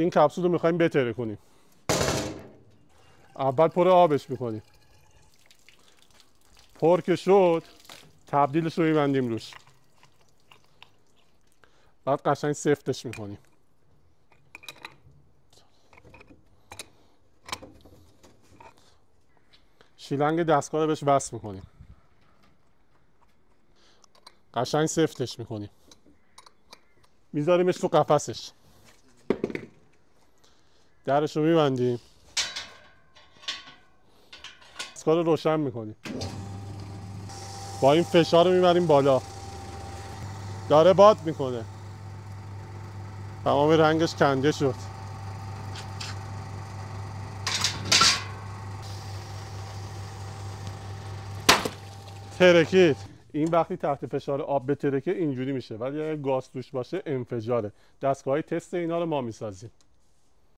این کپسول رو میخوایم بتره کنیم. اول پر آبش میکنیم. پر که شد تبدیلش رو میبندیم روش. بعد قشنگ سفتش میکنیم. شیلنگ دستگاه رو بهش وصل میکنیم. قشنگ سفتش میکنیم. میذاریمش تو قفسش. درش رو میبندیم. دستگاه رو روشن میکنیم. با این فشار رو میبریم بالا. داره باد میکنه. تمام رنگش کنده شد. ترکید. این وقتی تحت فشار آب بترکه اینجوری میشه، ولی اگه گاز توش باشه انفجاره. دستگاه های تست اینا رو ما میسازیم.